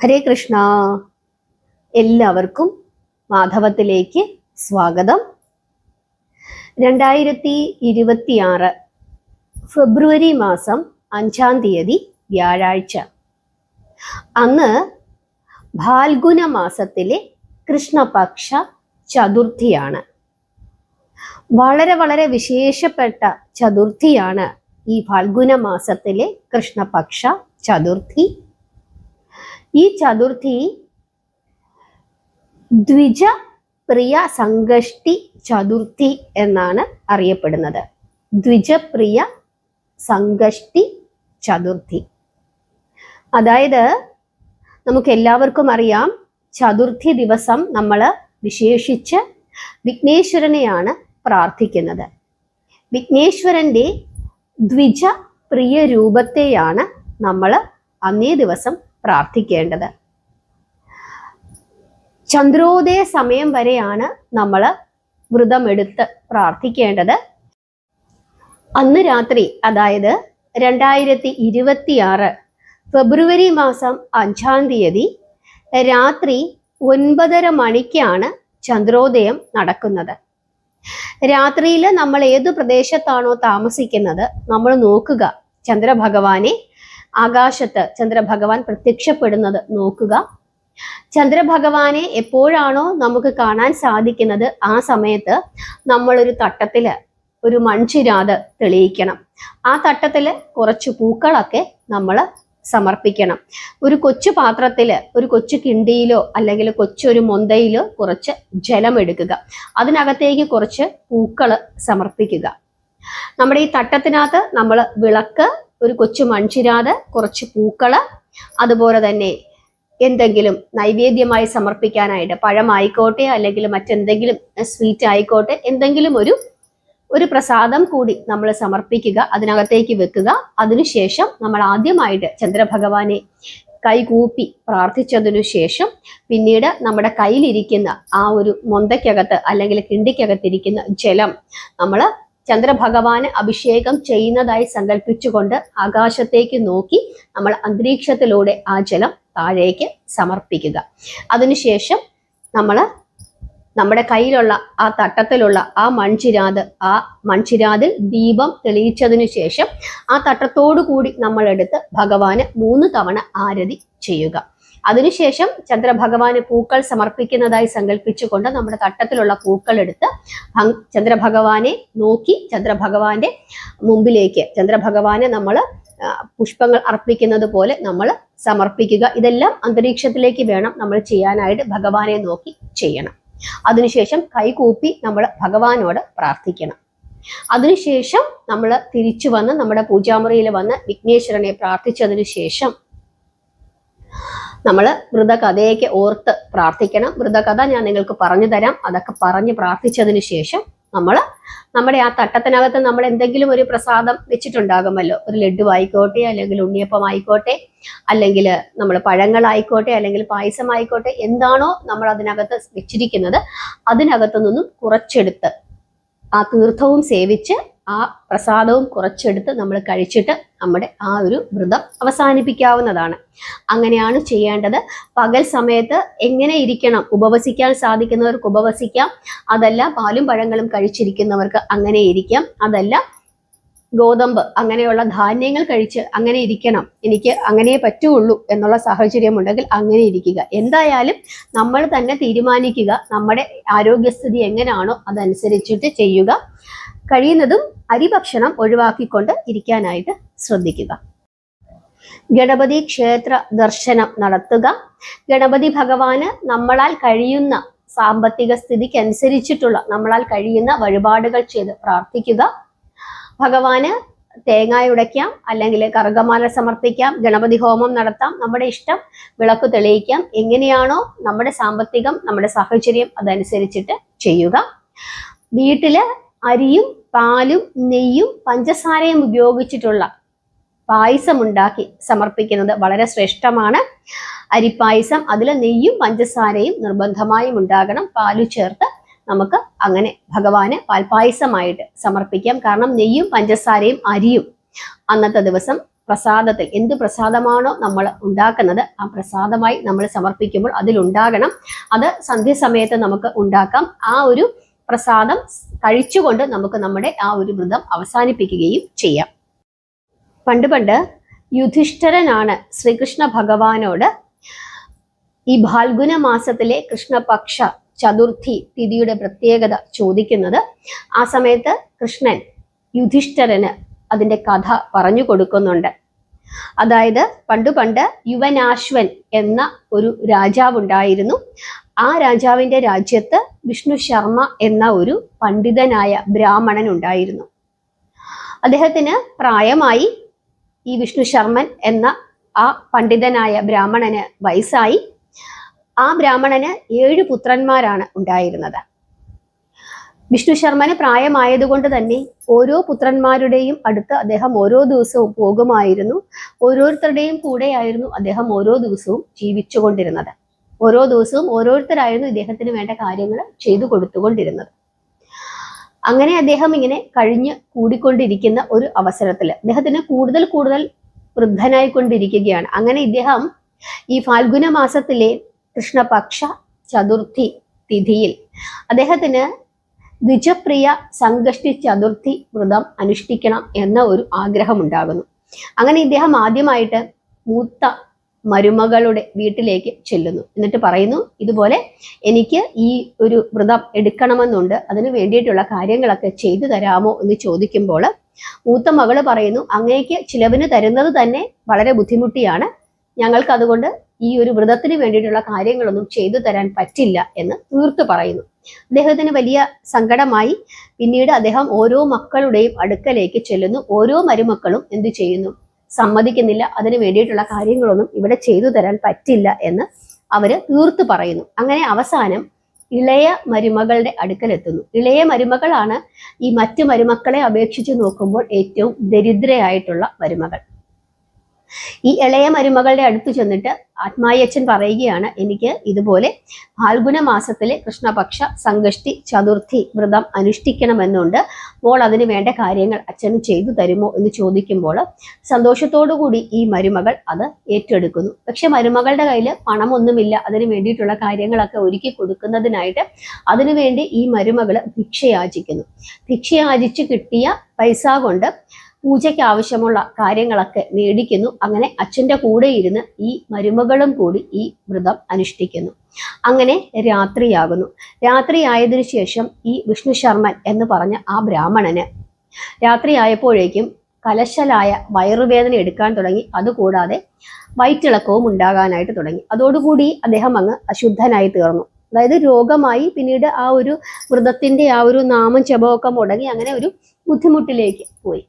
ഹരേ കൃഷ്ണ. എല്ലാവർക്കും മാധവത്തിലേക്ക് സ്വാഗതം. 2026 ഫെബ്രുവരി മാസം 5-ാം തീയതി വ്യാഴാഴ്ച. അന്ന് ഫാൽഗുന മാസത്തിലെ കൃഷ്ണപക്ഷ ചതുർത്ഥിയാണ്. വളരെ വളരെ വിശേഷപ്പെട്ട ചതുർത്ഥിയാണ് ഈ ഫാൽഗുന മാസത്തിലെ കൃഷ്ണപക്ഷ ചതുർത്ഥി. ഈ ചതുർത്ഥി ദ്വിജ പ്രിയ സംഗഷ്ടി ചതുർത്ഥി എന്നാണ് അറിയപ്പെടുന്നത്. ദ്വിജപ്രിയ സംഗഷ്ടി ചതുർത്ഥി. അതായത് നമുക്ക് എല്ലാവർക്കും അറിയാം, ചതുർത്ഥി ദിവസം നമ്മൾ വിശേഷിച്ച് വിഘ്നേശ്വരനെയാണ് പ്രാർത്ഥിക്കുന്നത്. വിഘ്നേശ്വരന്റെ ദ്വിജ പ്രിയ രൂപത്തെയാണ് നമ്മൾ അന്നേ ദിവസം പ്രാർത്ഥിക്കേണ്ടത്. ചന്ദ്രോദയ സമയം വരെയാണ് നമ്മൾ വ്രതമെടുത്ത് പ്രാർത്ഥിക്കേണ്ടത്. അന്ന് രാത്രി, അതായത് 2026 ഫെബ്രുവരി മാസം 5-ാം തീയതി രാത്രി 9:30 മണിക്കാണ് ചന്ദ്രോദയം നടക്കുന്നത്. രാത്രിയിൽ നമ്മൾ ഏതു പ്രദേശത്താണോ താമസിക്കുന്നത്, നമ്മൾ നോക്കുക, ചന്ദ്രഭഗവാനെ ആകാശത്ത് ചന്ദ്രഭഗവാൻ പ്രത്യക്ഷപ്പെടുന്നത് നോക്കുക. ചന്ദ്രഭഗവാനെ എപ്പോഴാണോ നമുക്ക് കാണാൻ സാധിക്കുന്നത്, ആ സമയത്ത് നമ്മളൊരു തട്ടത്തില് ഒരു മൺചിരാത് തെളിയിക്കണം. ആ തട്ടത്തില് കുറച്ച് പൂക്കളൊക്കെ നമ്മൾ സമർപ്പിക്കണം. ഒരു കൊച്ചു പാത്രത്തില്, ഒരു കൊച്ചു കിണ്ടിയിലോ അല്ലെങ്കിൽ കൊച്ചൊരു മൊന്തയിലോ കുറച്ച് ജലം എടുക്കുക. അതിനകത്തേക്ക് കുറച്ച് പൂക്കള് സമർപ്പിക്കുക. നമ്മുടെ ഈ തട്ടത്തിനകത്ത് നമ്മൾ വിളക്ക്, ഒരു കൊച്ചു മൺചിരാത്, കുറച്ച് പൂക്കള്, അതുപോലെ തന്നെ എന്തെങ്കിലും നൈവേദ്യമായി സമർപ്പിക്കാനായിട്ട് പഴമായിക്കോട്ടെ അല്ലെങ്കിൽ മറ്റെന്തെങ്കിലും സ്വീറ്റ് ആയിക്കോട്ടെ, എന്തെങ്കിലും ഒരു പ്രസാദം കൂടി നമ്മൾ സമർപ്പിക്കുക, അതിനകത്തേക്ക് വെക്കുക. അതിനുശേഷം നമ്മൾ ആദ്യമായിട്ട് ചന്ദ്രഭഗവാനെ കൈകൂപ്പി പ്രാർത്ഥിച്ചതിനു ശേഷം പിന്നീട് നമ്മുടെ കയ്യിലിരിക്കുന്ന ആ ഒരു മൊന്തയ്ക്കകത്ത് അല്ലെങ്കിൽ കിണ്ടിക്കകത്തിരിക്കുന്ന ജലം നമ്മൾ ചന്ദ്രഭഗവാന് അഭിഷേകം ചെയ്യുന്നതായി സങ്കല്പിച്ചുകൊണ്ട് ആകാശത്തേക്ക് നോക്കി നമ്മൾ അന്തരീക്ഷത്തിലൂടെ ആ ജലം താഴേക്ക് സമർപ്പിക്കുക. അതിനുശേഷം നമ്മൾ നമ്മുടെ കയ്യിലുള്ള ആ തട്ടത്തിലുള്ള ആ മൺചിരാതിൽ ദീപം തെളിയിച്ചതിനു ശേഷം ആ തട്ടത്തോടു കൂടി നമ്മൾ എടുത്ത് ഭഗവാന് 3 തവണ ആരതി ചെയ്യുക. അതിനുശേഷം ചന്ദ്രഭഗവാന് പൂക്കൾ സമർപ്പിക്കുന്നതായി സങ്കല്പിച്ചുകൊണ്ട് നമ്മുടെ തട്ടത്തിലുള്ള പൂക്കൾ എടുത്ത് ചന്ദ്രഭഗവാനെ നോക്കി ചന്ദ്രഭഗവാന്റെ മുമ്പിലേക്ക് ചന്ദ്രഭഗവാനെ നമ്മൾ പുഷ്പങ്ങൾ അർപ്പിക്കുന്നത് പോലെ നമ്മൾ സമർപ്പിക്കുക. ഇതെല്ലാം അന്തരീക്ഷത്തിലേക്ക് വേണം നമ്മൾ ചെയ്യാനായിട്ട്. ഭഗവാനെ നോക്കി ചെയ്യണം. അതിനുശേഷം കൈകൂപ്പി നമ്മൾ ഭഗവാനോട് പ്രാർത്ഥിക്കണം. അതിനുശേഷം നമ്മൾ തിരിച്ചു വന്ന് നമ്മുടെ പൂജാമുറിയിൽ വന്ന് വിഘ്നേശ്വരനെ പ്രാർത്ഥിച്ചതിനു ശേഷം നമ്മൾ വ്രതകഥയൊക്കെ ഓർത്ത് പ്രാർത്ഥിക്കണം. വ്രതകഥ ഞാൻ നിങ്ങൾക്ക് പറഞ്ഞു തരാം. അതൊക്കെ പറഞ്ഞ് പ്രാർത്ഥിച്ചതിന് ശേഷം നമ്മൾ നമ്മുടെ ആ തട്ടത്തിനകത്ത് നമ്മൾ എന്തെങ്കിലും ഒരു പ്രസാദം വെച്ചിട്ടുണ്ടാകുമല്ലോ. ഒരു ലഡു ആയിക്കോട്ടെ, അല്ലെങ്കിൽ ഉണ്ണിയപ്പം ആയിക്കോട്ടെ, അല്ലെങ്കിൽ നമ്മൾ പഴങ്ങളായിക്കോട്ടെ, അല്ലെങ്കിൽ പായസം ആയിക്കോട്ടെ, എന്താണോ നമ്മൾ അതിനകത്ത് വെച്ചിരിക്കുന്നത് അതിനകത്തു നിന്നും കുറച്ചെടുത്ത് ആ തീർത്ഥവും സേവിച്ച് ആ പ്രസാദവും കുറച്ചെടുത്ത് നമ്മൾ കഴിച്ചിട്ട് നമ്മുടെ ആ ഒരു വ്രതം അവസാനിപ്പിക്കാവുന്നതാണ്. അങ്ങനെയാണ് ചെയ്യേണ്ടത്. പകൽ സമയത്ത് എങ്ങനെ ഇരിക്കണം, ഉപവസിക്കാൻ സാധിക്കുന്നവർക്ക് ഉപവസിക്കാം. അതല്ല പാലും പഴങ്ങളും കഴിച്ചിരിക്കുന്നവർക്ക് അങ്ങനെ ഇരിക്കാം. അതല്ല ഗോതമ്പ് അങ്ങനെയുള്ള ധാന്യങ്ങൾ കഴിച്ച് അങ്ങനെ ഇരിക്കണം, എനിക്ക് അങ്ങനെ പറ്റുള്ളൂ എന്നുള്ള സാഹചര്യം ഉണ്ടെങ്കിൽ അങ്ങനെ ഇരിക്കുക. എന്തായാലും നമ്മൾ തന്നെ തീരുമാനിക്കുക. നമ്മുടെ ആരോഗ്യസ്ഥിതി എങ്ങനെയാണോ അതനുസരിച്ചിട്ട് ചെയ്യുക. കഴിയുന്നതും അരിഭക്ഷണം ഒഴിവാക്കിക്കൊണ്ട് ഇരിക്കാനായിട്ട് ശ്രദ്ധിക്കുക. ഗണപതി ക്ഷേത്ര ദർശനം നടത്തുക. ഗണപതി ഭഗവാന് നമ്മളാൽ കഴിയുന്ന സാമ്പത്തിക സ്ഥിതിക്ക് അനുസരിച്ചിട്ടുള്ള നമ്മളാൽ കഴിയുന്ന വഴിപാടുകൾ ചെയ്ത് പ്രാർത്ഥിക്കുക. ഭഗവാന് തേങ്ങായ ഉടയ്ക്കാം, അല്ലെങ്കിൽ കറുകമാല സമർപ്പിക്കാം, ഗണപതി ഹോമം നടത്താം, നമ്മുടെ ഇഷ്ടം, വിളക്ക് തെളിയിക്കാം. എങ്ങനെയാണോ നമ്മുടെ സാമ്പത്തികം, നമ്മുടെ സാഹചര്യം അതനുസരിച്ചിട്ട് ചെയ്യുക. വീട്ടില് അരിയും പാലും നെയ്യും പഞ്ചസാരയും ഉപയോഗിച്ചിട്ടുള്ള പായസം ഉണ്ടാക്കി സമർപ്പിക്കുന്നത് വളരെ ശ്രേഷ്ഠമാണ്. അരിപ്പായസം, അതിൽ നെയ്യും പഞ്ചസാരയും നിർബന്ധമായും ഉണ്ടാകണം. പാലു ചേർത്ത് നമുക്ക് അങ്ങനെ ഭഗവാന് പാൽപായസമായിട്ട് സമർപ്പിക്കാം. കാരണം നെയ്യും പഞ്ചസാരയും അരിയും അന്നത്തെ ദിവസം പ്രസാദത്തിൽ എന്ത് പ്രസാദമാണോ നമ്മൾ ഉണ്ടാക്കുന്നത് ആ പ്രസാദമായി നമ്മൾ സമർപ്പിക്കുമ്പോൾ അതിലുണ്ടാകണം. അത് സന്ധ്യസമയത്ത് നമുക്ക് ഉണ്ടാക്കാം. ആ ഒരു പ്രസാദം കഴിച്ചുകൊണ്ട് നമുക്ക് നമ്മുടെ ആ ഒരു വ്രതം അവസാനിപ്പിക്കുകയും ചെയ്യാം. പണ്ട് യുധിഷ്ഠിരനാണ് ശ്രീകൃഷ്ണ ഭഗവാനോട് ഈ ഫാൽഗുന മാസത്തിലെ കൃഷ്ണപക്ഷ ചതുർത്ഥി തിഥിയുടെ പ്രത്യേകത ചോദിക്കുന്നത്. ആ സമയത്ത് കൃഷ്ണൻ യുധിഷ്ഠിരന് അതിന്റെ കഥ പറഞ്ഞു കൊടുക്കുന്നുണ്ട്. അതായത് പണ്ട് യുവനാശ്വൻ എന്ന ഒരു രാജാവുണ്ടായിരുന്നു. ആ രാജാവിന്റെ രാജ്യത്ത് വിഷ്ണു ശർമ്മ എന്ന ഒരു പണ്ഡിതനായ ബ്രാഹ്മണൻ ഉണ്ടായിരുന്നു. അദ്ദേഹത്തിന് പ്രായമായി. ഈ വിഷ്ണു ശർമ്മൻ എന്ന ആ പണ്ഡിതനായ ബ്രാഹ്മണന് വയസ്സായി. ആ ബ്രാഹ്മണന് 7 പുത്രന്മാരാണ് ഉണ്ടായിരുന്നത്. വിഷ്ണു ശർമ്മന് പ്രായമായതുകൊണ്ട് തന്നെ ഓരോ പുത്രന്മാരുടെയും അടുത്ത് അദ്ദേഹം ഓരോ ദിവസവും പോകുമായിരുന്നു. ഓരോരുത്തരുടെയും കൂടെയായിരുന്നു അദ്ദേഹം ഓരോ ദിവസവും ജീവിച്ചുകൊണ്ടിരുന്നത്. ഓരോ ദിവസവും ഓരോരുത്തരായിരുന്നു ഇദ്ദേഹത്തിന് വേണ്ട കാര്യങ്ങൾ ചെയ്തു കൊടുത്തുകൊണ്ടിരുന്നത്. അങ്ങനെ അദ്ദേഹം ഇങ്ങനെ കഴിഞ്ഞ് കൂടിക്കൊണ്ടിരിക്കുന്ന ഒരു അവസരത്തിൽ അദ്ദേഹത്തിന് കൂടുതൽ വൃദ്ധനായിക്കൊണ്ടിരിക്കുകയാണ്. അങ്ങനെ ഇദ്ദേഹം ഈ ഫാൽഗുന മാസത്തിലെ കൃഷ്ണപക്ഷ ചതുർത്ഥി തിഥിയിൽ അദ്ദേഹത്തിന് ദ്വിജപ്രിയ സംഗഷ്ടി ചതുർത്ഥി വ്രതം അനുഷ്ഠിക്കണം എന്ന ഒരു ആഗ്രഹമുണ്ടാകുന്നു. അങ്ങനെ ഇദ്ദേഹം ആദ്യമായിട്ട് മൂത്ത മരുമകളുടെ വീട്ടിലേക്ക് ചെല്ലുന്നു. എന്നിട്ട് പറയുന്നു, ഇതുപോലെ എനിക്ക് ഈ ഒരു വ്രതം എടുക്കണമെന്നുണ്ട്, അതിന് വേണ്ടിയിട്ടുള്ള കാര്യങ്ങളൊക്കെ ചെയ്തു തരാമോ എന്ന് ചോദിക്കുമ്പോൾ മൂത്ത മകള് പറയുന്നു, അങ്ങേക്ക് ചിലവിന് തരുന്നത് തന്നെ വളരെ ബുദ്ധിമുട്ടിയാണ്, ഞങ്ങൾക്ക് അതുകൊണ്ട് ഈ ഒരു വ്രതത്തിന് വേണ്ടിയിട്ടുള്ള കാര്യങ്ങളൊന്നും ചെയ്തു തരാൻ പറ്റില്ല എന്ന് തീർത്തു പറയുന്നു. അദ്ദേഹത്തിന് വലിയ സങ്കടമായി. പിന്നീട് അദ്ദേഹം ഓരോ മക്കളുടെയും അടുക്കലേക്ക് ചെല്ലുന്നു. ഓരോ മരുമക്കളും എന്ത് ചെയ്യുന്നു? സമ്മതിക്കുന്നില്ല, അതിന് വേണ്ടിയിട്ടുള്ള കാര്യങ്ങളൊന്നും ഇവിടെ ചെയ്തു തരാൻ പറ്റില്ല എന്ന് അവര് തീർത്തു പറയുന്നു. അങ്ങനെ അവസാനം ഇളയ മരുമകളുടെ അടുക്കലെത്തുന്നു. ഇളയ മരുമകളാണ് ഈ മറ്റു മരുമക്കളെ അപേക്ഷിച്ച് നോക്കുമ്പോൾ ഏറ്റവും ദരിദ്രയായിട്ടുള്ള മരുമകൾ. ഈ ഇളയ മരുമകളുടെ അടുത്ത് ചെന്നിട്ട് ആത്മായച്ചൻ പറയുകയാണ്, എനിക്ക് ഇതുപോലെ ഫാൽഗുന മാസത്തിലെ കൃഷ്ണപക്ഷ സംഗഷ്ടി ചതുർത്ഥി വ്രതം അനുഷ്ഠിക്കണമെന്നുണ്ട്, മോൾ അതിന് വേണ്ട കാര്യങ്ങൾ അച്ഛന് ചെയ്തു തരുമോ എന്ന് ചോദിക്കുമ്പോൾ സന്തോഷത്തോടുകൂടി ഈ മരുമകൾ അത് ഏറ്റെടുക്കുന്നു. പക്ഷെ മരുമകളുടെ കയ്യിൽ പണമൊന്നുമില്ല. അതിന് വേണ്ടിയിട്ടുള്ള കാര്യങ്ങളൊക്കെ ഒരുക്കി കൊടുക്കുന്നതിനായിട്ട് അതിനുവേണ്ടി ഈ മരുമകൾ ഭിക്ഷയാചിക്കുന്നു. ഭിക്ഷയാചിച്ച് കിട്ടിയ പൈസ കൊണ്ട് പൂജയ്ക്ക് ആവശ്യമുള്ള കാര്യങ്ങളൊക്കെ മേടിക്കുന്നു. അങ്ങനെ അച്ഛൻ്റെ കൂടെ ഇരുന്ന് ഈ മരുമകളും കൂടി ഈ വ്രതം അനുഷ്ഠിക്കുന്നു. അങ്ങനെ രാത്രിയാകുന്നു. രാത്രിയായതിനു ശേഷം ഈ വിഷ്ണു ശർമ്മൻ എന്ന് പറഞ്ഞ ആ ബ്രാഹ്മണന് രാത്രിയായപ്പോഴേക്കും കലശലായ വയറുവേദന എടുക്കാൻ തുടങ്ങി. അതുകൂടാതെ വയറ്റിളക്കവും ഉണ്ടാകാനായിട്ട് തുടങ്ങി. അതോടുകൂടി അദ്ദേഹം അങ്ങ് അശുദ്ധനായി തീർന്നു. അതായത് രോഗമായി. പിന്നീട് ആ ഒരു വ്രതത്തിന്റെ ആ ഒരു നാമം ജപമൊക്കെ മുടങ്ങി അങ്ങനെ ഒരു ബുദ്ധിമുട്ടിലേക്ക് പോയി.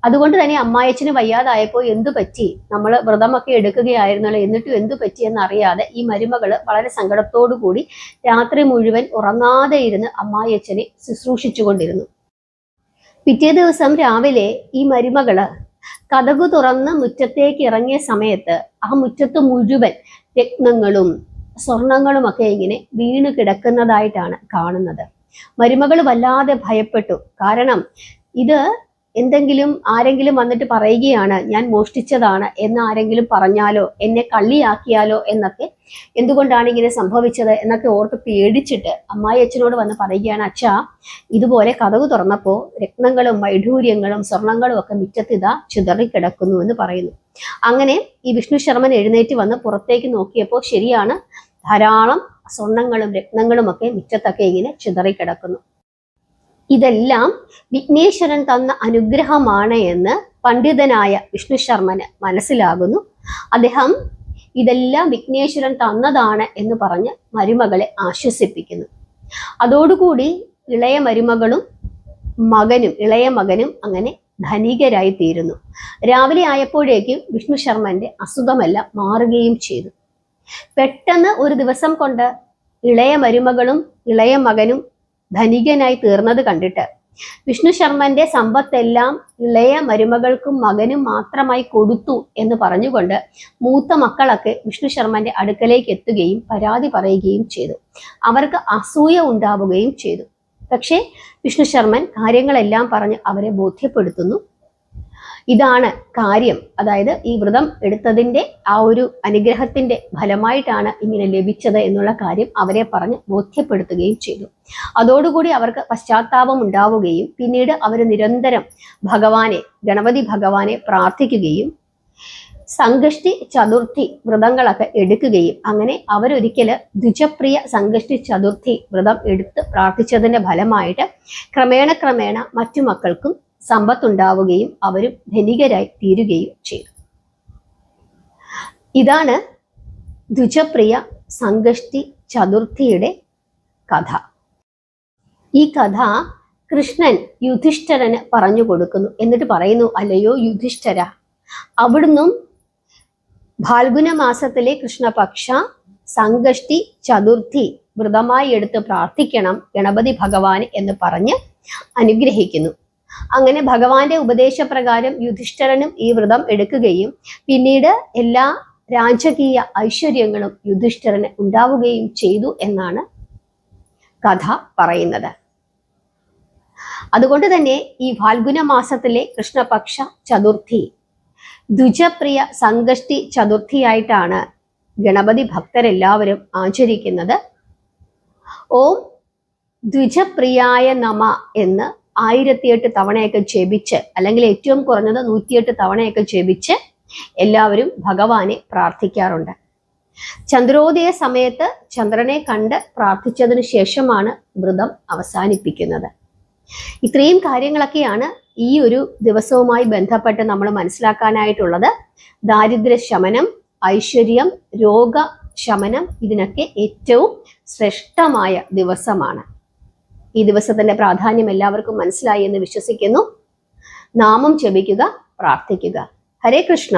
അതുകൊണ്ട് തന്നെ അമ്മായച്ചന് വയ്യാതായപ്പോൾ എന്തു പറ്റി, നമ്മൾ വ്രതമൊക്കെ എടുക്കുകയായിരുന്നല്ലോ, എന്നിട്ടും എന്തു പറ്റി എന്നറിയാതെ ഈ മരുമകള് വളരെ സങ്കടത്തോടു കൂടി രാത്രി മുഴുവൻ ഉറങ്ങാതെ ഇരുന്ന് അമ്മായച്ചനെ ശുശ്രൂഷിച്ചുകൊണ്ടിരുന്നു. പിറ്റേ ദിവസം രാവിലെ ഈ മരുമകള് കതകു തുറന്ന് മുറ്റത്തേക്ക് ഇറങ്ങിയ സമയത്ത് ആ മുറ്റത്ത് മുഴുവൻ രത്നങ്ങളും സ്വർണങ്ങളും ഒക്കെ ഇങ്ങനെ വീണ് കിടക്കുന്നതായിട്ടാണ് കാണുന്നത്. മരുമകൾ വല്ലാതെ ഭയപ്പെട്ടു. കാരണം ഇത് എന്തെങ്കിലും ആരെങ്കിലും വന്നിട്ട് പറയുകയാണ് ഞാൻ മോഷ്ടിച്ചതാണ് എന്ന് ആരെങ്കിലും പറഞ്ഞാലോ, എന്നെ കള്ളിയാക്കിയാലോ എന്നൊക്കെ, എന്തുകൊണ്ടാണ് ഇങ്ങനെ സംഭവിച്ചത് എന്നൊക്കെ ഓർത്ത് പേടിച്ചിട്ട് അമ്മായി അച്ഛനോട് വന്ന് പറയുകയാണ്, അച്ഛാ ഇതുപോലെ കതകു തുറന്നപ്പോൾ രത്നങ്ങളും വൈഢൂര്യങ്ങളും സ്വർണങ്ങളും ഒക്കെ മുറ്റത്തിതാ ചിതറിക്കിടക്കുന്നു എന്ന് പറയുന്നു. അങ്ങനെ ഈ വിഷ്ണു ശർമ്മൻ എഴുന്നേറ്റ് വന്ന് പുറത്തേക്ക് നോക്കിയപ്പോൾ ശരിയാണ്, ധാരാളം സ്വർണങ്ങളും രത്നങ്ങളും ഒക്കെ മുറ്റത്തൊക്കെ ഇങ്ങനെ ചിതറിക്കിടക്കുന്നു. ഇതെല്ലാം വിഘ്നേശ്വരൻ തന്ന അനുഗ്രഹമാണ് എന്ന് പണ്ഡിതനായ വിഷ്ണു ശർമ്മന് മനസ്സിലാകുന്നു. അദ്ദേഹം ഇതെല്ലാം വിഘ്നേശ്വരൻ തന്നതാണ് എന്ന് പറഞ്ഞ് മരുമകളെ ആശ്വസിപ്പിക്കുന്നു. അതോടുകൂടി ഇളയ മരുമകളും ഇളയ മകനും അങ്ങനെ ധനികരായി തീരുന്നു. രാവിലെ ആയപ്പോഴേക്കും വിഷ്ണു ശർമ്മന്റെ അസുഖമെല്ലാം മാറുകയും ചെയ്തു. പെട്ടെന്ന് ഒരു ദിവസം കൊണ്ട് ഇളയ മരുമകളും ഇളയ മകനും ധനികനായി തീർന്നത് കണ്ടിട്ട് വിഷ്ണു ശർമ്മന്റെ സമ്പത്തെല്ലാം ഇളയ മരുമകൾക്കും മകനും മാത്രമായി കൊടുത്തു എന്ന് പറഞ്ഞുകൊണ്ട് മൂത്ത മക്കളൊക്കെ വിഷ്ണു ശർമ്മന്റെ അടുക്കലേക്ക് എത്തുകയും പരാതി പറയുകയും ചെയ്തു. അവർക്ക് അസൂയ ഉണ്ടാവുകയും ചെയ്തു. പക്ഷേ വിഷ്ണു ശർമ്മൻ കാര്യങ്ങളെല്ലാം പറഞ്ഞ് അവരെ ബോധ്യപ്പെടുത്തുന്നു. ഇതാണ് കാര്യം. അതായത് ഈ വ്രതം എടുത്തതിന്റെ ആ ഒരു അനുഗ്രഹത്തിന്റെ ഫലമായിട്ടാണ് ഇങ്ങനെ ലഭിച്ചത് എന്നുള്ള കാര്യം അവരെ പറഞ്ഞ് ബോധ്യപ്പെടുത്തുകയും ചെയ്തു. അതോടുകൂടി അവർക്ക് പശ്ചാത്താപം ഉണ്ടാവുകയും പിന്നീട് അവർ നിരന്തരം ഗണപതി ഭഗവാനെ പ്രാർത്ഥിക്കുകയും സംകഷ്ടി ചതുർത്ഥി വ്രതങ്ങളൊക്കെ എടുക്കുകയും അങ്ങനെ അവരൊരിക്കല് ദ്വിജപ്രിയ സംകഷ്ടി ചതുർത്ഥി വ്രതം എടുത്ത് പ്രാർത്ഥിച്ചതിന്റെ ഫലമായിട്ട് ക്രമേണ മറ്റു മക്കൾക്കും സമ്പത്തുണ്ടാവുകയും അവരും ധനികരായി തീരുകയും ചെയ്തു. ഇതാണ് ദ്വിജപ്രിയ സംകഷ്ടി ചതുർത്ഥിയുടെ കഥ. ഈ കഥ കൃഷ്ണൻ യുധിഷ്ഠിരന് പറഞ്ഞു കൊടുക്കുന്നു. എന്നിട്ട് പറയുന്നു, അല്ലയോ യുധിഷ്ഠിര, അവിടുന്നും ഫാൽഗുന മാസത്തിലെ കൃഷ്ണപക്ഷ സംകഷ്ടി ചതുർത്ഥി വ്രതമായി എടുത്ത് പ്രാർത്ഥിക്കണം ഗണപതി ഭഗവാന് എന്ന് പറഞ്ഞ് അനുഗ്രഹിക്കുന്നു. അങ്ങനെ ഭഗവാന്റെ ഉപദേശപ്രകാരം യുധിഷ്ഠിരനും ഈ വ്രതം എടുക്കുകയും പിന്നീട് എല്ലാ രാജകീയ ഐശ്വര്യങ്ങളും യുധിഷ്ഠിരന് ഉണ്ടാവുകയും ചെയ്തു എന്നാണ് കഥ പറയുന്നത്. അതുകൊണ്ട് തന്നെ ഈ ഫാൽഗുന മാസത്തിലെ കൃഷ്ണപക്ഷ ചതുർത്ഥി ദ്വിജപ്രിയ സംകഷ്ടി ചതുർത്ഥിയായിട്ടാണ് ഗണപതി ഭക്തരെല്ലാവരും ആചരിക്കുന്നത്. ഓം ദ്വിജപ്രിയായ നമ എന്ന് 1008 തവണയൊക്കെ ജപിച്ച്, അല്ലെങ്കിൽ ഏറ്റവും കുറഞ്ഞത് 108 തവണയൊക്കെ ജപിച്ച് എല്ലാവരും ഭഗവാനെ പ്രാർത്ഥിക്കാറുണ്ട്. ചന്ദ്രോദയ സമയത്ത് ചന്ദ്രനെ കണ്ട് പ്രാർത്ഥിച്ചതിന് ശേഷമാണ് വ്രതം അവസാനിപ്പിക്കുന്നത്. ഇത്രയും കാര്യങ്ങളൊക്കെയാണ് ഈ ഒരു ദിവസവുമായി ബന്ധപ്പെട്ട് നമ്മൾ മനസ്സിലാക്കാനായിട്ടുള്ളത്. ദാരിദ്ര്യ ശമനം, ഐശ്വര്യം, രോഗശമനം, ഇതിനൊക്കെ ഏറ്റവും ശ്രേഷ്ഠമായ ദിവസമാണ്. ഈ ദിവസത്തിന്റെ പ്രാധാന്യം എല്ലാവർക്കും മനസ്സിലായി എന്ന് വിശ്വസിക്കുന്നു. നാമം ജപിക്കുക, പ്രാർത്ഥിക്കുക. ഹരേ കൃഷ്ണ.